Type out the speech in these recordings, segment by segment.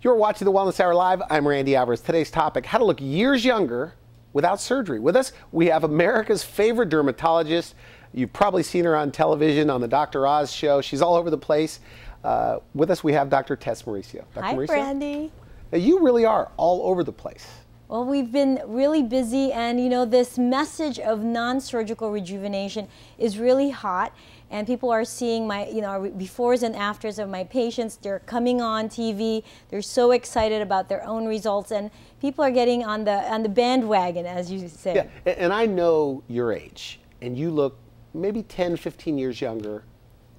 You're watching the Wellness Hour Live. I'm Randy Alvarez. Today's topic, how to look years younger without surgery. With us, we have America's favorite dermatologist. You've probably seen her on television on the Dr. Oz show. She's all over the place. With us, we have Dr. Tess Mauricio. Dr. Hi, Mauricio? Randy. Now, you really are all over the place. Well, we've been really busy, and you know, this message of non-surgical rejuvenation is really hot, and people are seeing my, befores and afters of my patients. They're coming on TV. They're so excited about their own results, and people are getting on the bandwagon, as you say. Yeah, and I know your age, and you look maybe 10, 15 years younger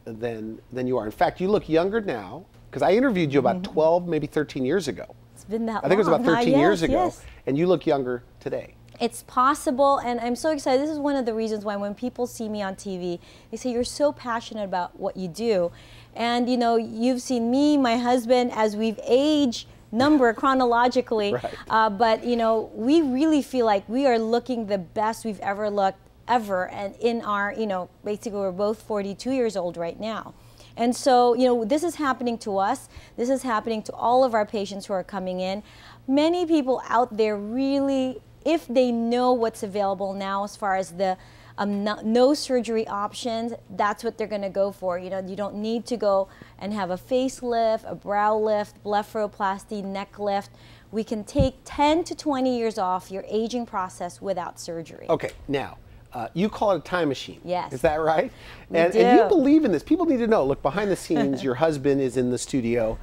than you are. In fact, you look younger now, because I interviewed you about 12, maybe 13 years ago. It's been that long. I think it was about 13 years ago, yes. And you look younger today. It's possible, and I'm so excited. This is one of the reasons why when people see me on TV, they say, you're so passionate about what you do. And you know, you've seen me, my husband, as we've aged chronologically, right. But you know, we really feel like we are looking the best we've ever looked, and in our, basically we're both 42 years old right now. And so, this is happening to us. This is happening to all of our patients who are coming in. Many people out there really, if they know what's available now as far as the no surgery options, that's what they're going to go for. You don't need to go and have a facelift, a brow lift, blepharoplasty, neck lift. We can take 10 to 20 years off your aging process without surgery. Okay, now, you call it a time machine. Yes. Is that right? And you believe in this. People need to know. Look, behind the scenes, your husband is in the studio,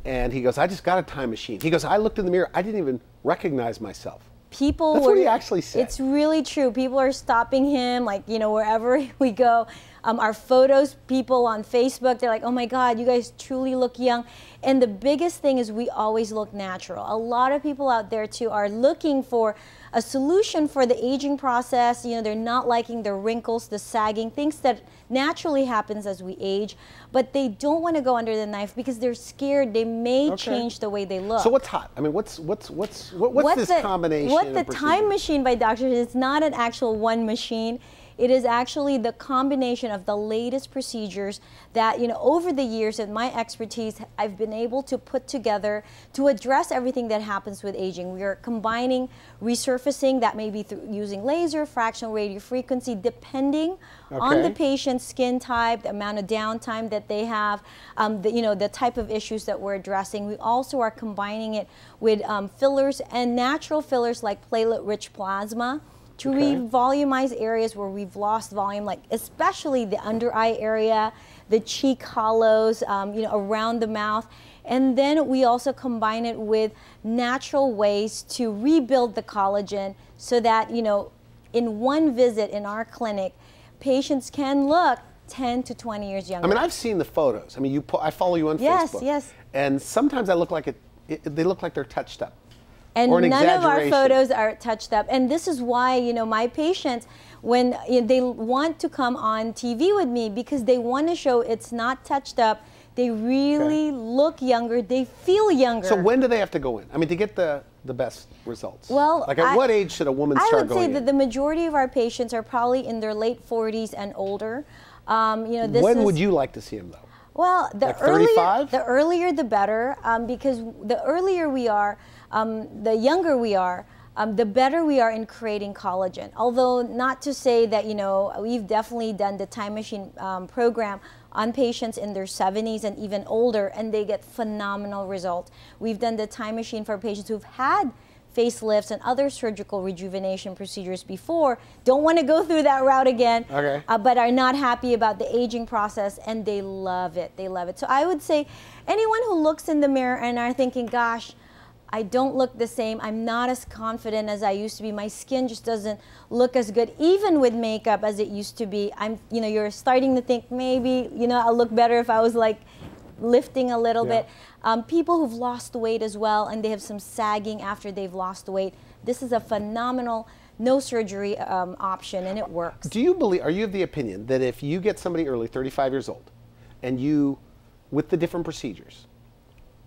and he goes, I just got a time machine. He goes, I looked in the mirror. I didn't even recognize myself. That's what he actually said. It's really true. People are stopping him, like, wherever we go. Our photos, people on Facebook, they're like, oh my God, you guys truly look young. And the biggest thing is we always look natural. A lot of people out there too are looking for a solution for the aging process. They're not liking the wrinkles, the sagging, things that naturally happens as we age, but they don't want to go under the knife because they're scared they may change the way they look. So what's hot? I mean, what's this combination? What the time machine by doctors is not an actual one machine. It is actually the combination of the latest procedures that, over the years and my expertise, I've been able to put together to address everything that happens with aging. We are combining resurfacing, that may be through using laser, fractional radiofrequency, depending on the patient's skin type, the amount of downtime that they have, the type of issues that we're addressing. We also are combining it with fillers and natural fillers like platelet-rich plasma, to revolumize areas where we've lost volume, like especially the under eye area, the cheek hollows, around the mouth. And then we also combine it with natural ways to rebuild the collagen so that, in one visit in our clinic, patients can look 10 to 20 years younger. I mean, I've seen the photos. I mean, I follow you on Facebook. Yes. And sometimes I look like they look like they're touched up. And none of our photos are touched up. And this is why, my patients, when they want to come on TV with me, because they want to show it's not touched up, they really look younger, they feel younger. So when do they have to go in? I mean, to get the best results? Well, like at what age should a woman start going in? I would say that the majority of our patients are probably in their late 40s and older. When would you like to see them, though? Well, like 35? The earlier the better, because the earlier we are, the younger we are, the better we are in creating collagen. Although not to say that, we've definitely done the time machine program on patients in their 70s and even older, and they get phenomenal results. We've done the time machine for patients who've had facelifts and other surgical rejuvenation procedures before, don't want to go through that route again, but are not happy about the aging process, and they love it. They love it. So I would say anyone who looks in the mirror and are thinking, gosh, I don't look the same, I'm not as confident as I used to be, my skin just doesn't look as good, even with makeup, as it used to be. You're starting to think maybe, I'll look better if I was like lifting a little bit. People who've lost weight as well, and they have some sagging after they've lost weight, this is a phenomenal no surgery option, and it works. Do you believe, are you of the opinion that if you get somebody early, 35 years old, and you, with the different procedures,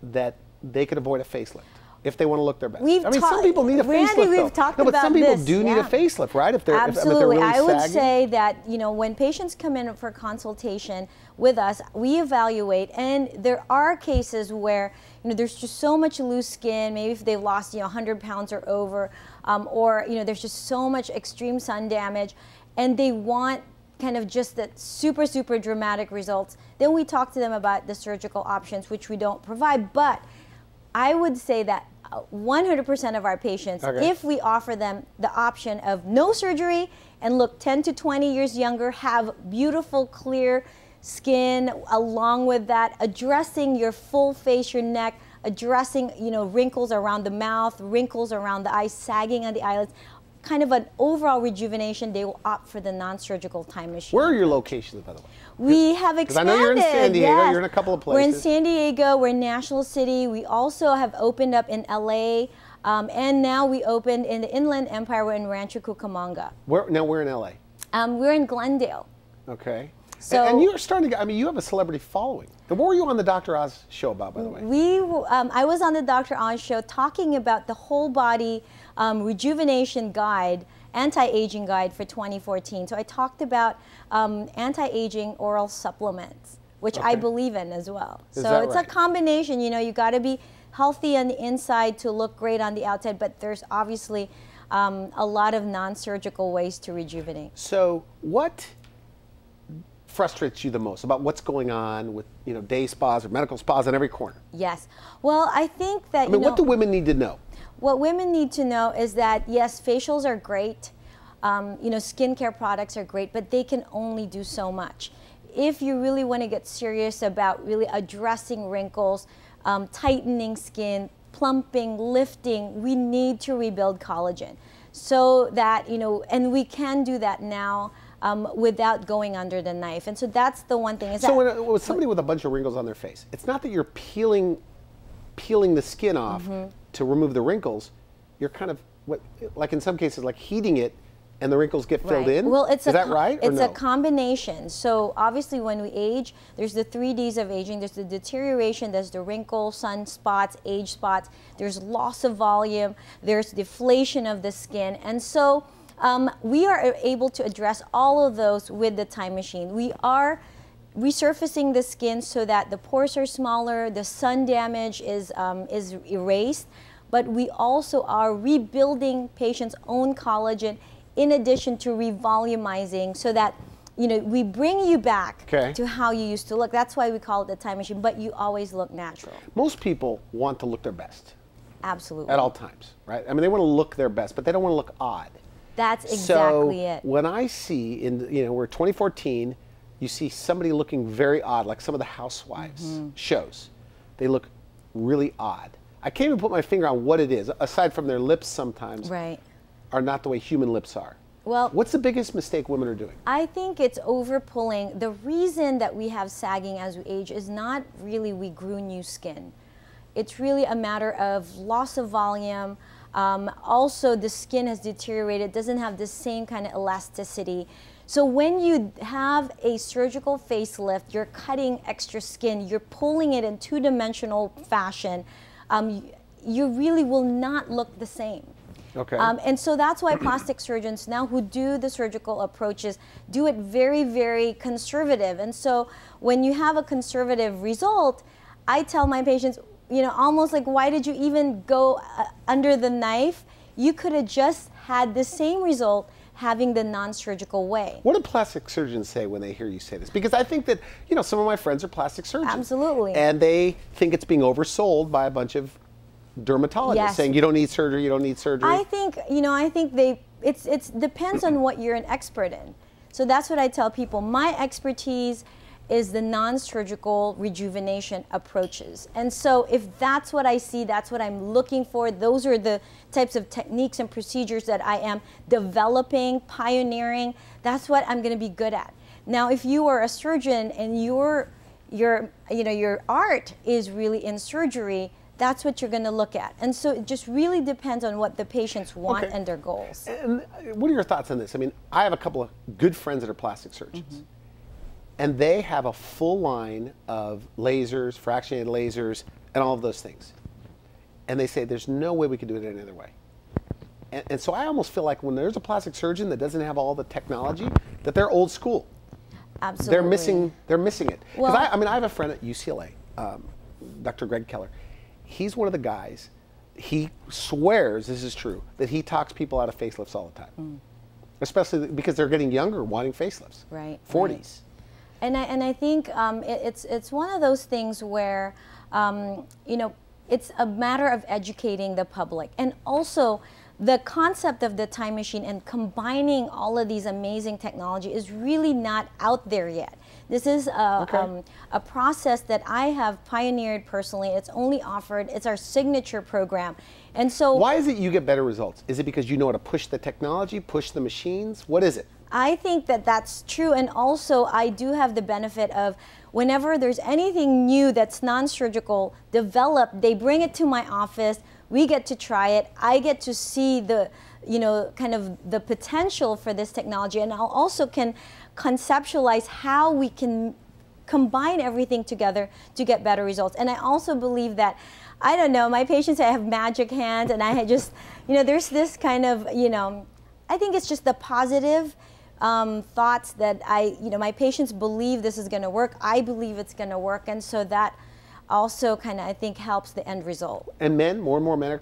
that they could avoid a facelift? if they want to look their best. We've I mean, some people need a Randy, facelift, we've though. talked No, but about some people this, do need a facelift, right? If they're Absolutely. if they're really I would sagging. say that, you know, when patients come in for consultation with us, we evaluate, and there are cases where, you know, there's just so much loose skin, maybe if they've lost, you know, 100 pounds or over, or, you know, there's just so much extreme sun damage, and they want kind of just that super, super dramatic results. Then we talk to them about the surgical options, which we don't provide. But I would say that 100% of our patients, if we offer them the option of no surgery and look 10 to 20 years younger, have beautiful, clear skin, along with that, addressing your full face, your neck, addressing, you know, wrinkles around the mouth, wrinkles around the eyes, sagging on the eyelids, kind of an overall rejuvenation, they will opt for the non-surgical time machine. Where are your locations, by the way? We have expanded. Because I know you're in San Diego, yes. you're in a couple of places. We're in San Diego, we're in National City. We also have opened up in LA, and now we opened in the Inland Empire, we're in Rancho Cucamonga. Now we're in LA. We're in Glendale. Okay. So, and you're starting to, I mean, you have a celebrity following. And what were you on the Dr. Oz show about, by the way? I was on the Dr. Oz show talking about the whole body rejuvenation guide, anti-aging guide for 2014. So I talked about anti-aging oral supplements, which I believe in as well. So it's a combination, you know, you got to be healthy on the inside to look great on the outside, but there's obviously a lot of non-surgical ways to rejuvenate. So what frustrates you the most about what's going on with, you know, day spas or medical spas on every corner? Yes. Well, I think that, I mean, what do women need to know? What women need to know is that, yes, facials are great, you know, skincare products are great, but they can only do so much. If you really want to get serious about really addressing wrinkles, tightening skin, plumping, lifting, we need to rebuild collagen. So that, you know, and we can do that now without going under the knife. And so that's the one thing. So when somebody with a bunch of wrinkles on their face, it's not that you're peeling the skin off to remove the wrinkles. You're kind of, like in some cases, like heating it, and the wrinkles get filled in? Well, is that right? It's a combination. So obviously when we age, there's the 3 Ds of aging. There's the deterioration, there's the wrinkle, sun spots, age spots. There's loss of volume. There's deflation of the skin. And so we are able to address all of those with the time machine. We are resurfacing the skin so that the pores are smaller, the sun damage is erased, but we also are rebuilding patients' own collagen in addition to revolumizing so that, you know, we bring you back to how you used to look. That's why we call it the time machine, but you always look natural. Most people want to look their best. Absolutely. At all times, right? I mean, they want to look their best, but they don't want to look odd. That's exactly it. When I see, you know, we're 2014, you see somebody looking very odd, like some of the Housewives shows. They look really odd. I can't even put my finger on what it is, aside from their lips sometimes are not the way human lips are. Well, what's the biggest mistake women are doing? I think it's over-pulling. The reason that we have sagging as we age is not really we grew new skin. It's really a matter of loss of volume. Also, the skin has deteriorated, doesn't have the same kind of elasticity. So when you have a surgical facelift, you're cutting extra skin, you're pulling it in two-dimensional fashion, you really will not look the same. And so that's why plastic surgeons now who do the surgical approaches do it very, very conservative. And so when you have a conservative result, I tell my patients, you know, almost like, why did you even go under the knife? You could have just had the same result having the non-surgical way. What do plastic surgeons say when they hear you say this? Because I think that, you know, some of my friends are plastic surgeons. Absolutely. And they think it's being oversold by a bunch of dermatologists saying you don't need surgery, you don't need surgery. I think, you know, it depends on what you're an expert in. So that's what I tell people. My expertise is the non-surgical rejuvenation approaches. And so if that's what I see, that's what I'm looking for, those are the types of techniques and procedures that I am developing, pioneering, that's what I'm gonna be good at. Now, if you are a surgeon and your art is really in surgery, that's what you're going to look at. And so it just really depends on what the patients want and their goals. And what are your thoughts on this? I mean, I have a couple of good friends that are plastic surgeons. And they have a full line of lasers, fractionated lasers, and all of those things. and they say there's no way we could do it any other way. And so I almost feel like when there's a plastic surgeon that doesn't have all the technology, that they're old school. Absolutely. They're missing it. Because Well, I mean, I have a friend at UCLA, Dr. Greg Keller. He's one of the guys, he swears, this is true, that he talks people out of facelifts all the time. Especially because they're getting younger, wanting facelifts. Right. 40s. Right. And I think it's one of those things where, you know, it's a matter of educating the public, and also the concept of the time machine and combining all of these amazing technology is really not out there yet. This is a process that I have pioneered personally. It's only offered, it's our signature program. And so why is it you get better results? Is it because you know how to push the technology, push the machines? What is it? I think that that's true, and also I do have the benefit of whenever there's anything new that's non-surgical developed, they bring it to my office, we get to try it, I get to see the, you know, kind of the potential for this technology, and I also can conceptualize how we can combine everything together to get better results. And I also believe that, I don't know, my patients say I have magic hands, and I just, you know, there's this kind of, you know, I think it's just the positive thoughts that my patients believe this is going to work. I believe it's going to work, and so that also kind of, I think, helps the end result. And men, more and more men are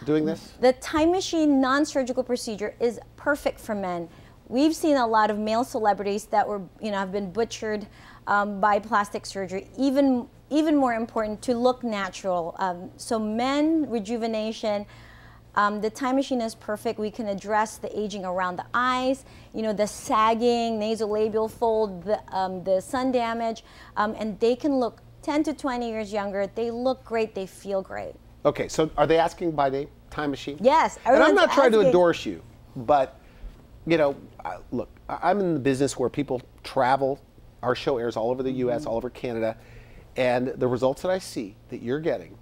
doing this? The time machine non-surgical procedure is perfect for men. We've seen a lot of male celebrities that were, you know, have been butchered by plastic surgery. Even more important, to look natural. So men, rejuvenation. The time machine is perfect. We can address the aging around the eyes, you know, the sagging, nasolabial fold, the sun damage, and they can look 10 to 20 years younger. They look great. They feel great. Okay, so are they asking by name, time machine? Yes. And I'm not trying to endorse you, but, you know, look, I'm in the business where people travel. Our show airs all over the U.S., all over Canada, and the results that I see that you're getting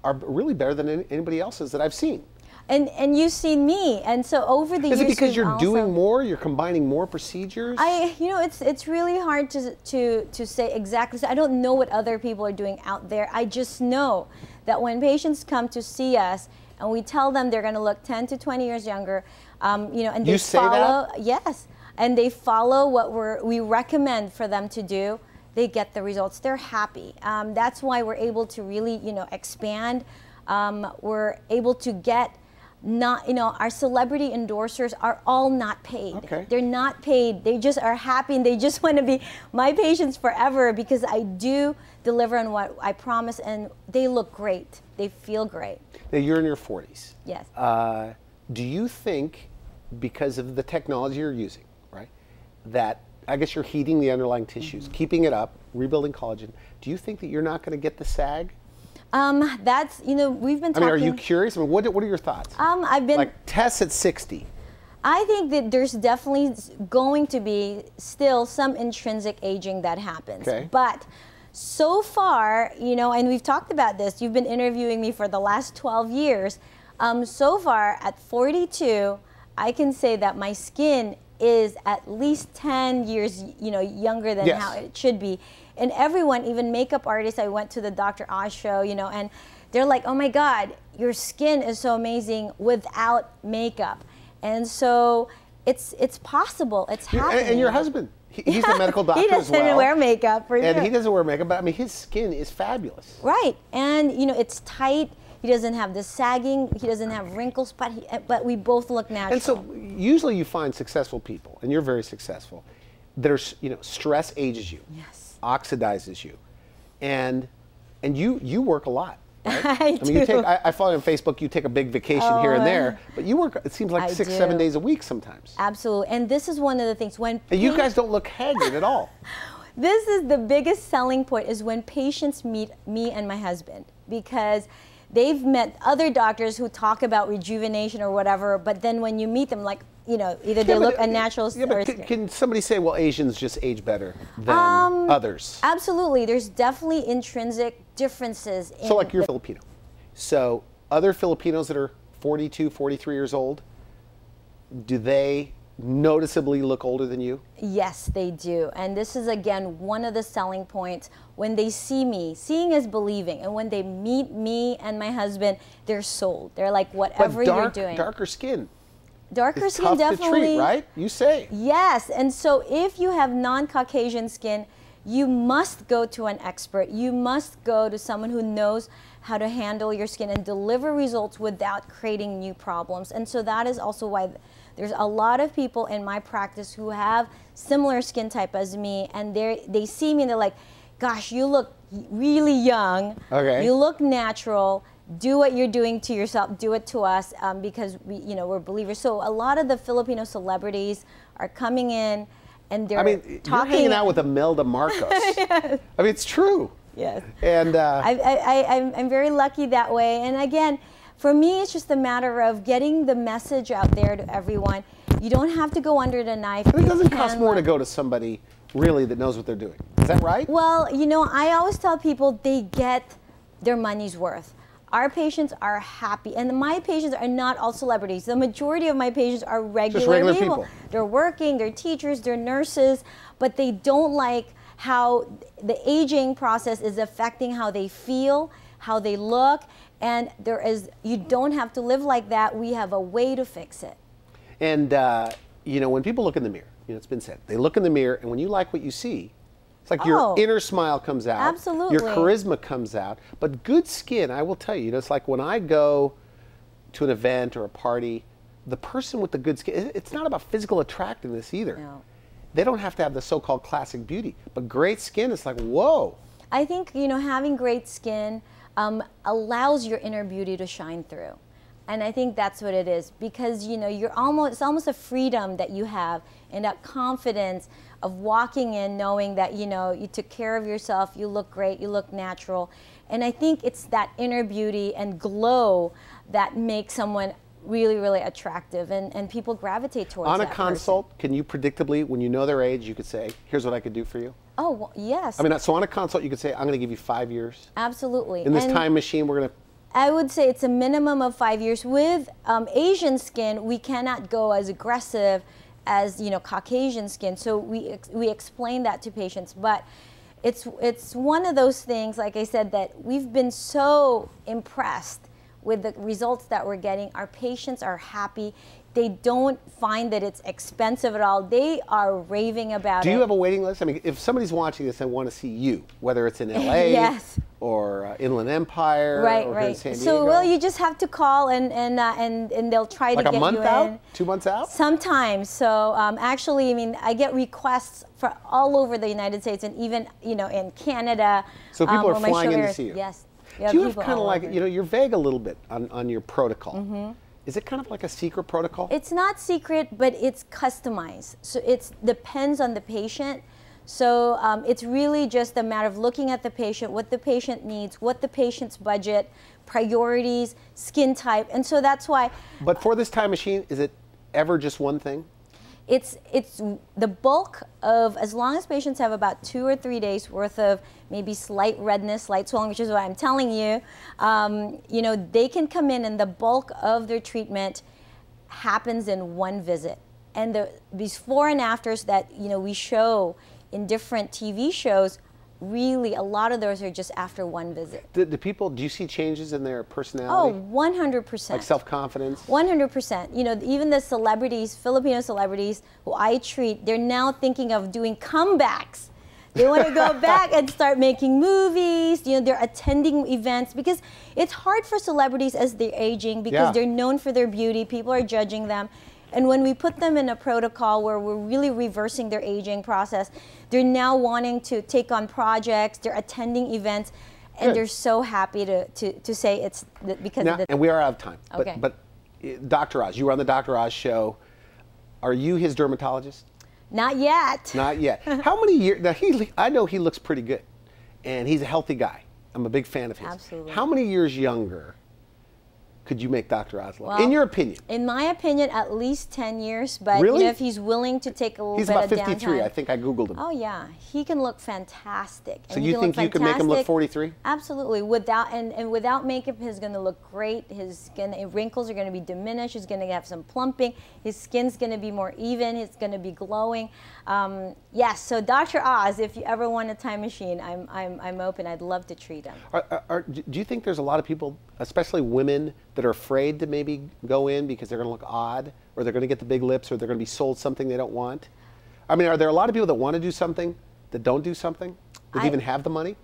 are really better than anybody else's that I've seen. And you've seen me, and so over the years. Is it because you're doing more? You're combining more procedures? You know, it's really hard to say exactly. So I don't know what other people are doing out there. I just know that when patients come to see us, and we tell them they're going to look 10 to 20 years younger, you know, and they follow. Yes, and they follow what we recommend for them to do. They get the results. They're happy. That's why we're able to really, you know, expand. We're able to get. Not, you know, our celebrity endorsers are all not paid. Okay. They're not paid. They just are happy, and they just want to be my patients forever because I do deliver on what I promise, and they look great. They feel great. Now, you're in your 40s. Yes. Do you think, because of the technology you're using, right, that I guess you're heating the underlying tissues, keeping it up, rebuilding collagen, do you think that you're not going to get the sag? That's, you know, we've been talking. I mean, are you curious? I mean, what are your thoughts? I've been. Like Tess at 60. I think that there's definitely going to be still some intrinsic aging that happens. Okay. But so far, you know, and we've talked about this, you've been interviewing me for the last 12 years. So far, at 42, I can say that my skin is at least 10 years, you know, younger than how it should be. And everyone, even makeup artists, I went to the Dr. Oz show, you know, and they're like, oh my God, your skin is so amazing without makeup. And so it's possible, it's happening. And your husband, he's a medical doctor as well. He doesn't wear makeup, for And sure. he doesn't wear makeup, but I mean, his skin is fabulous. Right, and you know, it's tight. He doesn't have the sagging. He doesn't have wrinkles, but we both look natural. And so usually you find successful people, and you're very successful, that are, you know, stress ages you. Yes. Oxidizes you. And you work a lot. Right? I do. mean, I follow you on Facebook, you take a big vacation here and there, but you work, it seems like 6-7 days a week sometimes. Absolutely, and this is one of the things when And you guys don't look haggard at all. This is the biggest selling point, is when patients meet me and my husband, because they've met other doctors who talk about rejuvenation or whatever, but then when you meet them, like, you know, either they look unnatural or... Can somebody say, well, Asians just age better than others? Absolutely. There's definitely intrinsic differences. So like you're Filipino. So other Filipinos that are 42, 43 years old, do they noticeably look older than you? Yes, they do. And this is, again, one of the selling points. When they see me, seeing is believing. And when they meet me and my husband, they're sold. They're like, whatever you're doing. Darker skin. Darker It's skin tough definitely. to treat, right? You say. Yes. And so if you have non-Caucasian skin, you must go to an expert. You must go to someone who knows how to handle your skin and deliver results without creating new problems. And so that is also why there's a lot of people in my practice who have similar skin type as me, and they see me and they're like, gosh, you look really young. Okay. You look natural. Do what you're doing to yourself. Do it to us, because we're believers. So a lot of the Filipino celebrities are coming in, and they're talking. You're hanging out with Imelda Marcos. Yes. I mean, it's true. Yes. And I'm very lucky that way. And again, for me, it's just a matter of getting the message out there to everyone. You don't have to go under the knife. it doesn't cost more to go to somebody really that knows what they're doing. Is that right? Well, I always tell people they get their money's worth. Our patients are happy, and my patients are not all celebrities. The majority of my patients are regular people. They're working, they're teachers, they're nurses, but they don't like how the aging process is affecting how they feel, how they look, and you don't have to live like that. We have a way to fix it. And when people look in the mirror, it's been said, they look in the mirror, and when you like what you see, it's like your inner smile comes out. Absolutely. Your charisma comes out. But good skin, I will tell you, it's like when I go to an event or a party, the person with the good skin, it's not about physical attractiveness either. No. They don't have to have the so-called classic beauty. But great skin, it's like, whoa. I think, having great skin allows your inner beauty to shine through. And I think that's what it is, because it's almost a freedom that you have, and that confidence of walking in knowing that you took care of yourself, you look great, you look natural. And I think it's that inner beauty and glow that makes someone really, really attractive, and people gravitate towards that. On a consult, can you predictably, when you know their age, you could say, here's what I could do for you? Oh, well, yes. I mean, so on a consult, you could say, I'm going to give you 5 years. Absolutely. In this time machine, we're going to... I would say it's a minimum of 5 years. With Asian skin, we cannot go as aggressive as Caucasian skin. So we explain that to patients, but it's one of those things, like I said, that we've been so impressed with the results that we're getting. Our patients are happy. They don't find that it's expensive at all. They are raving about it. Do you have a waiting list? I mean, if somebody's watching this and want to see you, whether it's in LA yes. or Inland Empire or in San Diego. So, well, you just have to call and they'll try to get you in. Like a month out? 2 months out? Sometimes. So actually, I mean, I get requests for all over the United States, and even, in Canada. So people are flying in to see you? Yes. Do you have kind of like, you're vague a little bit on your protocol. Mm-hmm. Is it kind of like a secret protocol? It's not secret, but it's customized. So it depends on the patient. So it's really just a matter of looking at the patient, what the patient needs, what the patient's budget, priorities, skin type. And so that's why. But for this time machine, is it ever just one thing? It's the bulk of, as long as patients have about 2 or 3 days worth of maybe slight redness, slight swelling, which is what I'm telling you, they can come in and the bulk of their treatment happens in one visit. And the before and afters that we show in different TV shows, really a lot of those are just after one visit. Do you see changes in their personality? Oh, 100%. Like self-confidence? 100%. Even the celebrities, Filipino celebrities who I treat, they're now thinking of doing comebacks. They want to go back and start making movies. They're attending events, because it's hard for celebrities as they're aging, because they're known for their beauty. People are judging them. And when we put them in a protocol where we're really reversing their aging process, they're now wanting to take on projects, they're attending events, and they're so happy to say it's because of the... And we are out of time. Okay. But Dr. Oz, you were on the Dr. Oz show. Are you his dermatologist? Not yet. Not yet. How many years? Now, I know he looks pretty good, and he's a healthy guy. I'm a big fan of his. Absolutely. How many years younger could you make Dr. Oz look? Well, in your opinion? In my opinion, at least 10 years. But really? you know, if he's willing to take a little He's bit about of 53. downtime, I think I Googled him. Oh yeah, he can look fantastic. So you think you could make him look 43? Absolutely. Without and without makeup, he's going to look great. His skin wrinkles are going to be diminished. He's going to have some plumping. His skin's going to be more even. It's going to be glowing. Yes. So Dr. Oz, if you ever want a time machine, I'm open. I'd love to treat him. Do you think there's a lot of people, especially women, that are afraid to maybe go in because they're going to look odd, or they're going to get the big lips, or they're going to be sold something they don't want? I mean, are there a lot of people that want to do something that don't do something, that even have the money?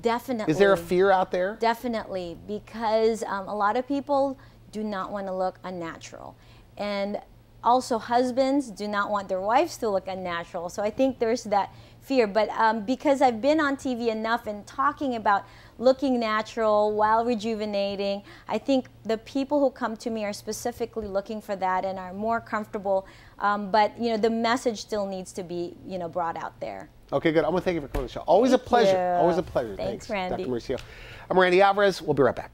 Definitely. Is there a fear out there? Definitely, because a lot of people do not want to look unnatural. And also husbands do not want their wives to look unnatural. So I think there's that fear. But because I've been on TV enough and talking about looking natural while rejuvenating, I think the people who come to me are specifically looking for that and are more comfortable. But you know, the message still needs to be, you know, brought out there. Okay, good. I want to thank you for coming to the show. Always a pleasure. Always a pleasure. Thanks, Randy. Dr. Mauricio. I'm Randy Alvarez. We'll be right back.